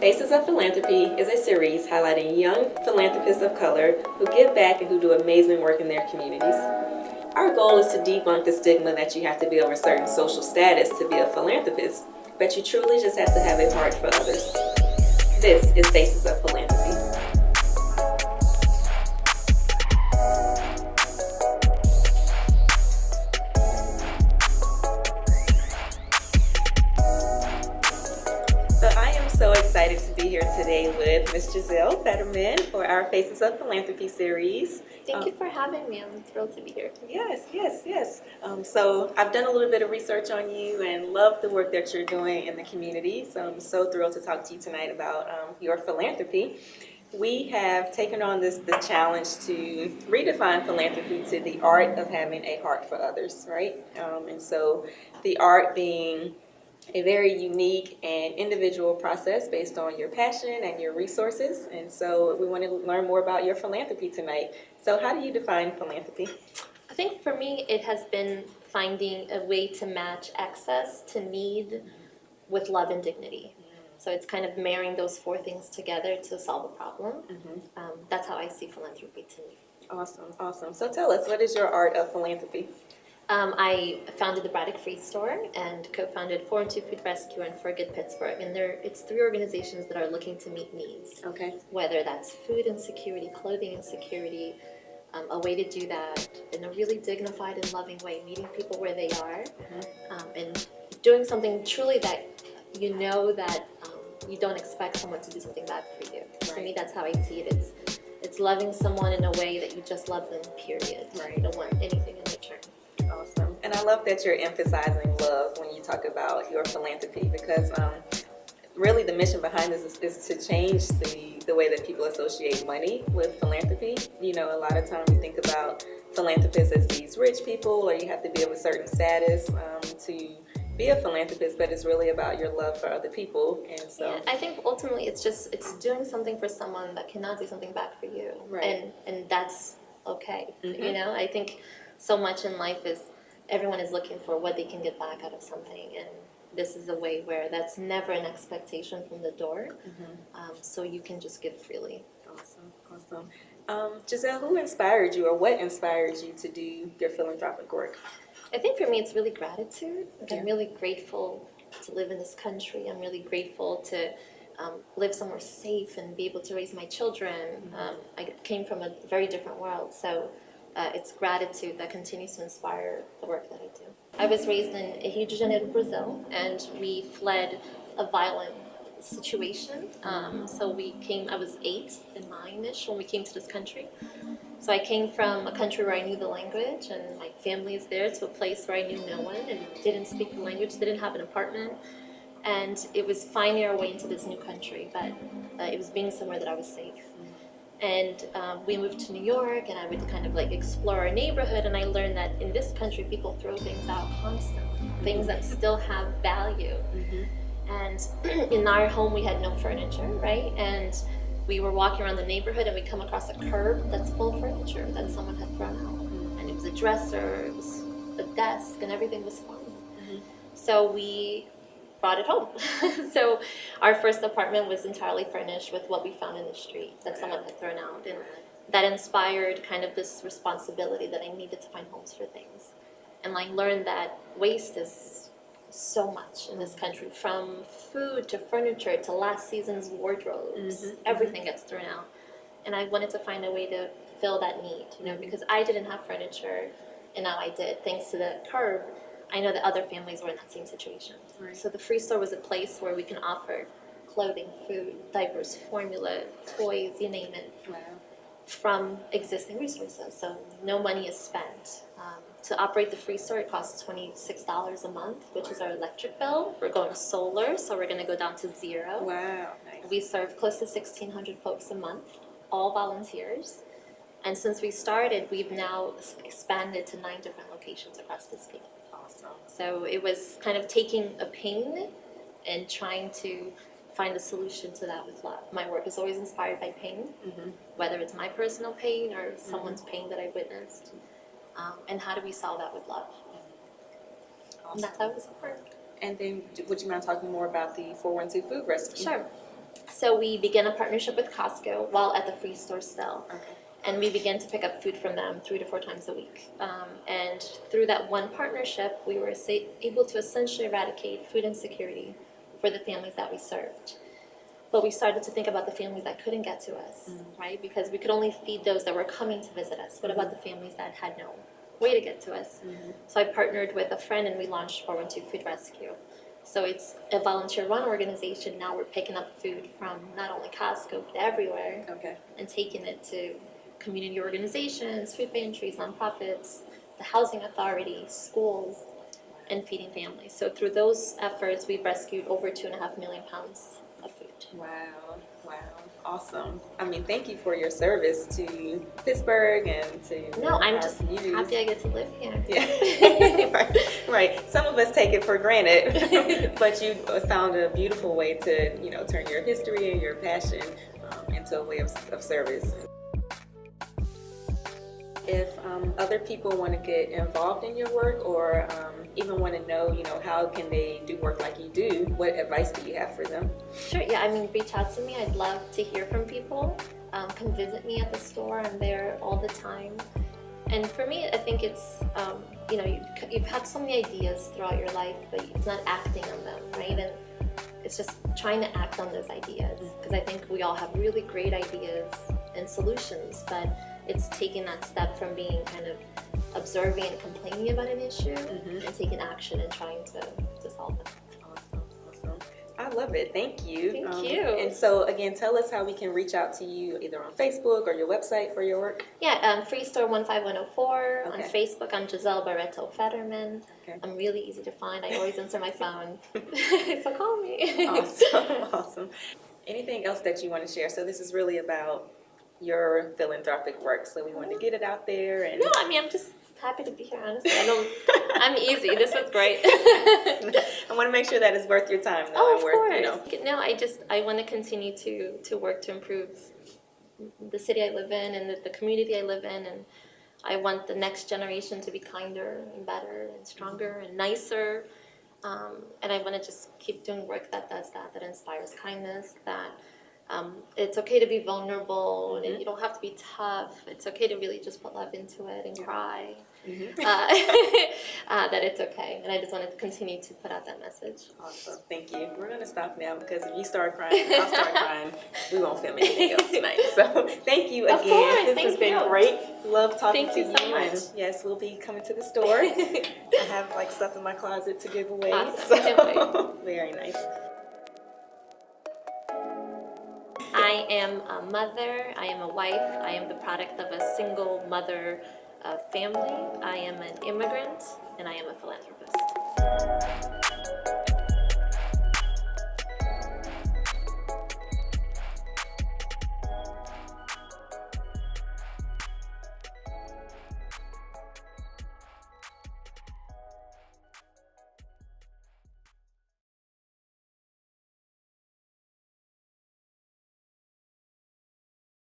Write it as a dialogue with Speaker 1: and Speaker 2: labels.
Speaker 1: Faces of Philanthropy is a series highlighting young philanthropists of color who give back and who do amazing work in their communities. Our goal is to debunk the stigma that you have to be of a certain social status to be a philanthropist, but you truly just have to have a heart for others. This is Faces of Philanthropy. So excited to be here today with Ms. Gisele Fetterman for our Faces of Philanthropy series.
Speaker 2: Thank you for having me. I'm thrilled to be here.
Speaker 1: Yes. So I've done a little bit of research on you and love the work that you're doing in the community. So I'm so thrilled to talk to you tonight about your philanthropy. We have taken on the challenge to redefine philanthropy to the art of having a heart for others, right? And so the art being a very unique and individual process based on your passion and your resources. And so we want to learn more about your philanthropy tonight. So how do you define philanthropy?
Speaker 2: I think for me, it has been finding a way to match access to need with love and dignity. So it's kind of marrying those four things together to solve a problem. That's how I see philanthropy to me.
Speaker 1: Awesome. So tell us, what is your art of philanthropy?
Speaker 2: I founded the Braddock Free Store and co-founded 412 Food Rescue and For Good Pittsburgh. And it's three organizations that are looking to meet needs.
Speaker 1: Okay.
Speaker 2: Whether that's food insecurity, clothing insecurity, a way to do that in a really dignified and loving way, meeting people where they are, and doing something truly that you know that you don't expect someone to do something bad for you. Right. For me, that's how I see it. It's loving someone in a way that you just love them, period.
Speaker 1: Right.
Speaker 2: You don't want anything in return.
Speaker 1: Awesome. And I love that you're emphasizing love when you talk about your philanthropy, because really the mission behind this is to change the way that people associate money with philanthropy. You know, a lot of times we think about philanthropists as these rich people, or you have to be of a certain status to be a philanthropist, but it's really about your love for other people. And so
Speaker 2: yeah, I think ultimately it's doing something for someone that cannot do something back for you.
Speaker 1: Right.
Speaker 2: And that's okay. You know, I think so much in life is everyone is looking for what they can get back out of something, and this is a way where that's never an expectation from the door, so you can just give freely.
Speaker 1: Awesome. Gisele, who inspired you, or what inspired you to do your philanthropic work?
Speaker 2: I think for me it's really gratitude. I'm really grateful to live in this country. I'm really grateful to live somewhere safe and be able to raise my children. I came from a very different world, so it's gratitude that continues to inspire the work that I do. I was raised in Rio de Janeiro, Brazil, and we fled a violent situation. So I was 8 and 9-ish when we came to this country. So I came from a country where I knew the language and my family is there, to a place where I knew no one and didn't speak the language, didn't have an apartment. And it was finding our way into this new country, but it was being somewhere that I was safe. And we moved to New York, and I would kind of like explore our neighborhood, and I learned that in this country people throw things out constantly, things that still have value. And in our home we had no furniture, right? And we were walking around the neighborhood and we come across a curb that's full of furniture that someone had thrown out. And it was a dresser, it was a desk, and everything was fine. So we brought it home. So our first apartment was entirely furnished with what we found in the street that someone had thrown out, and that inspired kind of this responsibility that I needed to find homes for things. And I learned that waste is so much in this country, from food to furniture to last season's wardrobes. Everything gets thrown out, and I wanted to find a way to fill that need, you know, because I didn't have furniture and now I did, thanks to the curb. I know that other families were in that same situation. Right. So the Free Store was a place where we can offer clothing, food, diapers, formula, toys, you name it, from existing resources. So no money is spent. To operate the Free Store, it costs $26 a month, which is our electric bill. We're going solar, so we're going to go down to 0.
Speaker 1: Wow, nice.
Speaker 2: We serve close to 1,600 folks a month, all volunteers. And since we started, we've now expanded to 9 different locations across the state. So it was kind of taking a pain and trying to find a solution to that with love. My work is always inspired by pain, whether it's my personal pain or someone's pain that I witnessed. And how do we solve that with love? And that's how it was born.
Speaker 1: And then, would you mind talking more about the 412 Food Rescue?
Speaker 2: Sure. So we began a partnership with Costco while at the free store still.
Speaker 1: Okay.
Speaker 2: And we began to pick up food from them 3 to 4 times a week. And through that one partnership, we were able to essentially eradicate food insecurity for the families that we served. But we started to think about the families that couldn't get to us, right? Because we could only feed those that were coming to visit us. What about the families that had no way to get to us? So I partnered with a friend and we launched 412 Food Rescue. So it's a volunteer-run organization. Now we're picking up food from not only Costco, but everywhere.
Speaker 1: Okay.
Speaker 2: And taking it to community organizations, food pantries, nonprofits, the housing authority, schools, and feeding families. So through those efforts, we've rescued over 2.5 million pounds of food.
Speaker 1: Wow, wow, awesome. I mean, thank you for your service to Pittsburgh and to
Speaker 2: No, I'm
Speaker 1: our
Speaker 2: just
Speaker 1: communities.
Speaker 2: happy I get to live here.
Speaker 1: Yeah, right. Some of us take it for granted, but you found a beautiful way to, turn your history and your passion into a way of service. If other people want to get involved in your work or even want to know, how can they do work like you do, what advice do you have for them?
Speaker 2: Sure, yeah, I mean, reach out to me. I'd love to hear from people. Come visit me at the store. I'm there all the time. And for me, I think it's, you've had so many ideas throughout your life, but it's not acting on them, right? And it's just trying to act on those ideas. Because I think we all have really great ideas and solutions, but it's taking that step from being kind of observing and complaining about an issue and taking action and trying to solve it.
Speaker 1: Awesome. I love it. Thank you.
Speaker 2: Thank you.
Speaker 1: And so again, tell us how we can reach out to you either on Facebook or your website for your work.
Speaker 2: Yeah, Free Store 15104.
Speaker 1: Okay.
Speaker 2: On Facebook, I'm Gisele Fetterman.
Speaker 1: Okay.
Speaker 2: I'm really easy to find. I always answer my phone. So call me.
Speaker 1: Awesome. Anything else that you want to share? So this is really about your philanthropic work, so we want to get it out there. And
Speaker 2: No, I mean, I'm just happy to be here, honestly. I'm easy. This was great.
Speaker 1: I want to make sure that it's worth your time, though.
Speaker 2: Oh,
Speaker 1: and
Speaker 2: of course. No, I want to continue to work to improve the city I live in and the community I live in, and I want the next generation to be kinder and better and stronger and nicer, and I want to just keep doing work that does that inspires kindness, that it's okay to be vulnerable and you don't have to be tough. It's okay to really just put love into it and cry. That it's okay. And I just wanted to continue to put out that message.
Speaker 1: Awesome. Thank you. We're going to stop now because if you start crying, I'll start crying. We won't film anything else tonight. So thank you again.
Speaker 2: Of course.
Speaker 1: This has been great. Love talking to you.
Speaker 2: Thank you so much.
Speaker 1: And yes, we'll be coming to the store. I have stuff in my closet to give away.
Speaker 2: Awesome.
Speaker 1: So very nice.
Speaker 2: I am a mother, I am a wife, I am the product of a single mother family, I am an immigrant, and I am a philanthropist.